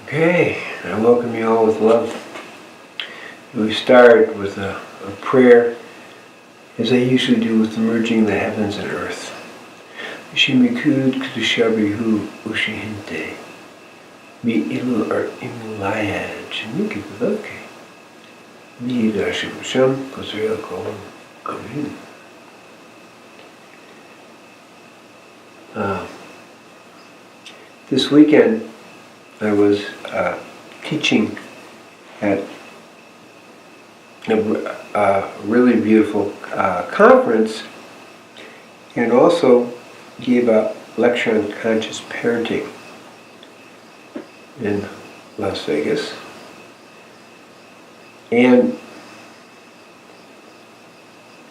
Okay, I welcome you all with love. We start with a prayer, as I usually do with the merging the heavens and earth. Shimikud Kudushabihu Ushihinte. Mi ilu ar imulaya Chinuki Kudoke. Mi Dashim Kosrea Kolum. Amen. This weekend I was teaching at a really beautiful conference, and also gave a lecture on conscious parenting in Las Vegas. And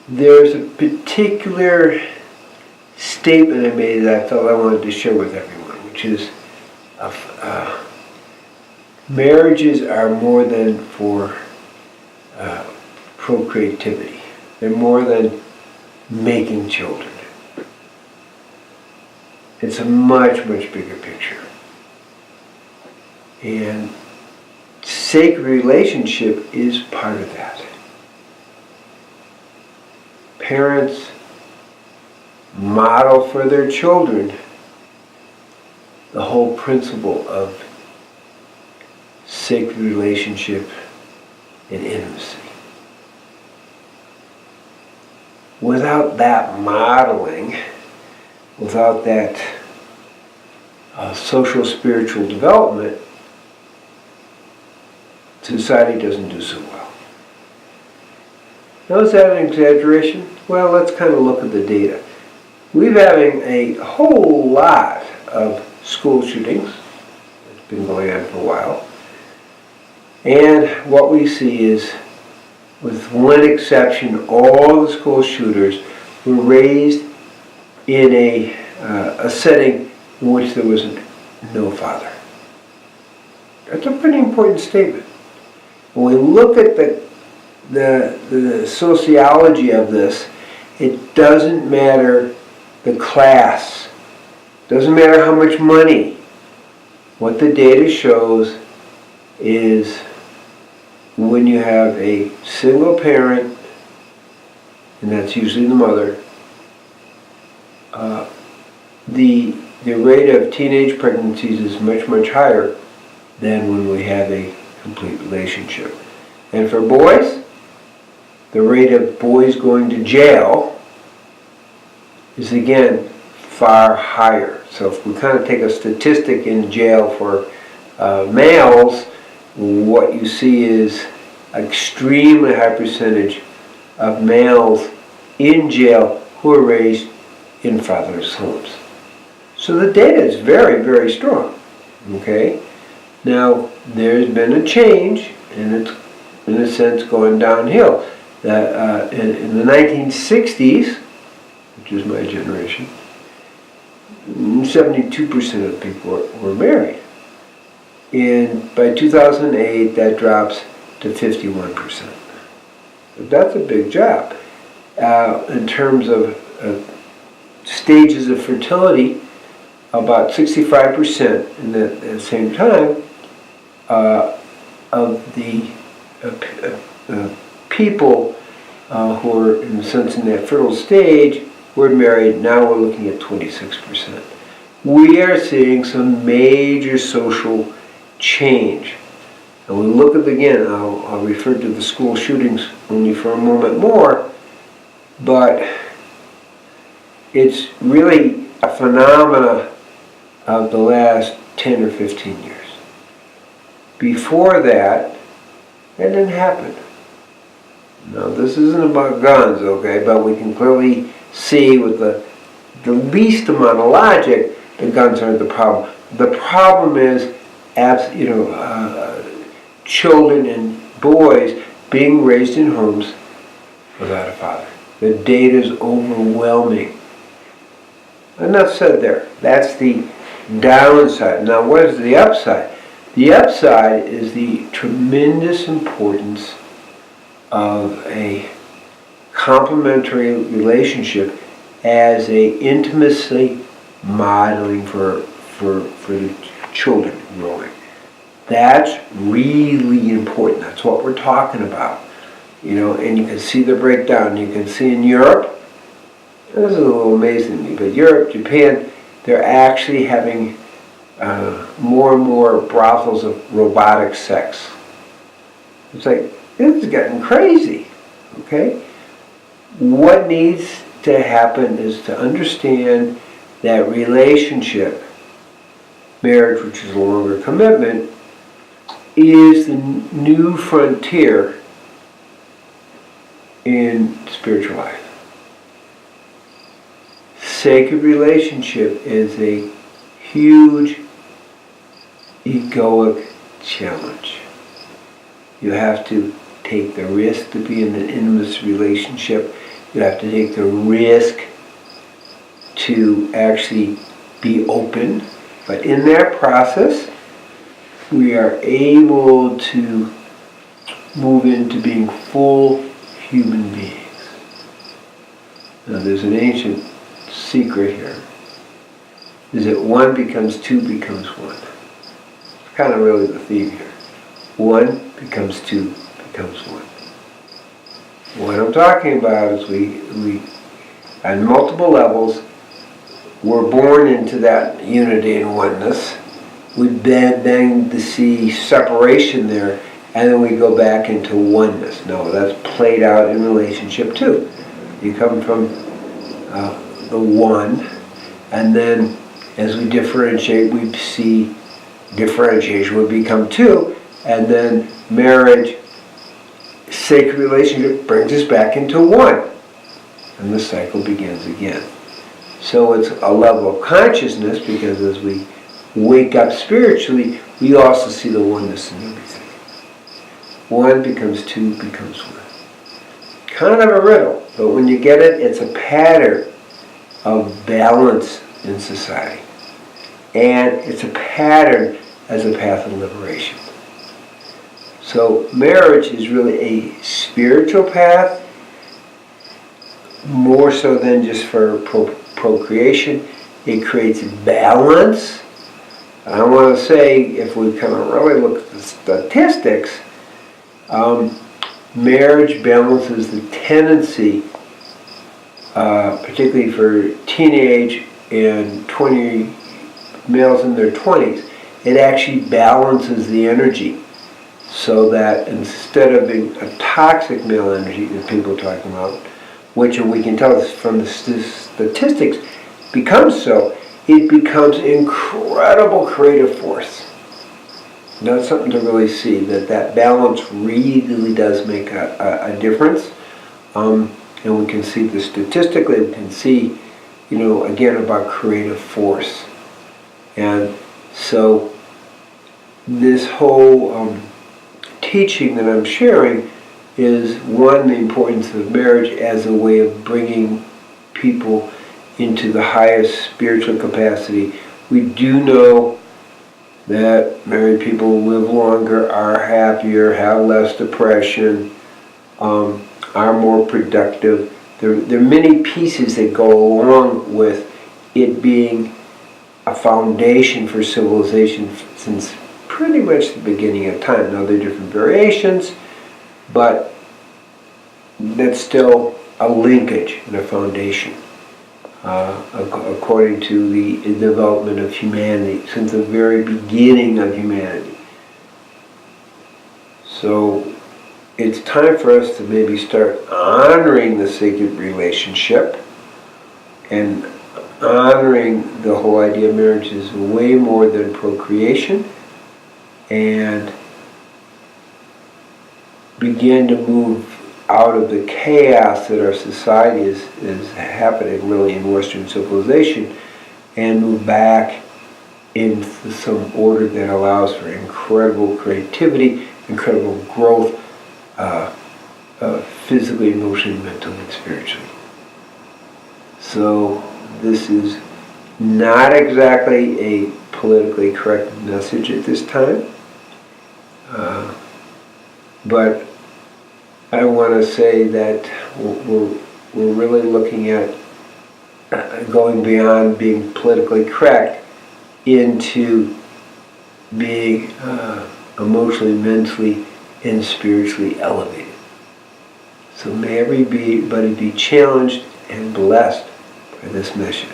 there's a particular statement I made that I felt I wanted to share with everyone, which is marriages are more than for procreativity. They're more than making children. It's a much, much bigger picture. And sacred relationship is part of that. Parents model for their children the whole principle of sacred relationship and intimacy. Without that modeling, without that social spiritual development, society doesn't do so well. Now, is that an exaggeration? Well, let's kind of look at the data. We're having a whole lot of school shootings. It's been going on for a while. And what we see is, with one exception, all the school shooters were raised in a setting in which there was no father. That's a pretty important statement. When we look at the sociology of this, it doesn't matter the class, doesn't matter how much money. What the data shows is when you have a single parent, and that's usually the mother, the rate of teenage pregnancies is much, much higher than when we have a complete relationship. And for boys, the rate of boys going to jail is again far higher. So if we kind of take a statistic in jail for males, what you see is an extremely high percentage of males in jail who are raised in fatherless homes. So the data is very, very strong. Okay? Now, there's been a change, and it's, in a sense, going downhill. In the 1960s, which is my generation, 72% of people were married. And by 2008, that drops to 51%. That's a big job. In terms of stages of fertility, about 65% in that same time of the people who are, in a sense, in that fertile stage were married. Now we're looking at 26%. We are seeing some major social change. And we look at, again, I'll refer to the school shootings only for a moment more, but it's really a phenomena of the last 10 or 15 years. Before that, it didn't happen. Now, this isn't about guns, okay, but we can clearly see with the least amount of logic, the guns aren't the problem. The problem is, children and boys being raised in homes without a father. The data is overwhelming. Enough said there. That's the downside. Now, what is the upside? The upside is the tremendous importance of a complementary relationship as a intimacy modeling for the children growing. That's really important. That's what we're talking about. And you can see the breakdown. You can see in Europe, this is a little amazing to me, but Europe, Japan, they're actually having more and more brothels of robotic sex. It's like, this is getting crazy, okay? What needs to happen is to understand that relationship, marriage, which is a longer commitment, is the new frontier in spiritual life. Sacred relationship is a huge egoic challenge. You have to take the risk to be in an intimate relationship. You have to take the risk to actually be open. But in that process, we are able to move into being full human beings. Now there's an ancient secret here, is that one becomes two becomes one. It's kind of really the theme here. One becomes two becomes one. What I'm talking about is we on multiple levels, we're born into that unity and oneness. We then to see separation there, and then we go back into oneness. No, that's played out in relationship too. You come from the one, and then as we differentiate, we see differentiation would become two, and then marriage, sacred relationship brings us back into one, and the cycle begins again. So it's a level of consciousness, because as we wake up spiritually, we also see the oneness in everything. One becomes two becomes one. Kind of a riddle, but when you get it, it's a pattern of balance in society. And it's a pattern as a path of liberation. So marriage is really a spiritual path, more so than just for procreation. It creates balance. I want to say, if we kind of really look at the statistics, marriage balances the tendency, particularly for teenage and 20 males in their 20s, it actually balances the energy, so that instead of being a toxic male energy that people are talking about, which we can tell from the statistics becomes so, it becomes incredible creative force. That's something to really see, that balance really does make a difference. And we can see this statistically, we can see, again, about creative force. And so this whole teaching that I'm sharing is, one, the importance of marriage as a way of bringing people into the highest spiritual capacity. We do know that married people live longer, are happier, have less depression, are more productive. There are many pieces that go along with it being a foundation for civilization since pretty much the beginning of time. Now there are different variations, but that's still a linkage and a foundation. According to the development of humanity, since the very beginning of humanity. So it's time for us to maybe start honoring the sacred relationship and honoring the whole idea of marriage is way more than procreation, and begin to move out of the chaos that our society is happening really in Western civilization, and move back into some order that allows for incredible creativity, incredible growth, physically, emotionally, mentally, and spiritually. So this is not exactly a politically correct message at this time, but I want to say that we're really looking at going beyond being politically correct into being emotionally, mentally, and spiritually elevated. So may everybody be challenged and blessed by this message.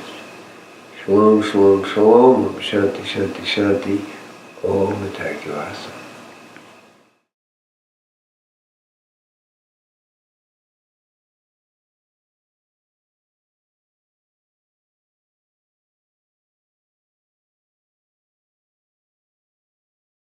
Shalom, shalom, shalom. Om Shanti, Shanti, Shanti. Om Attack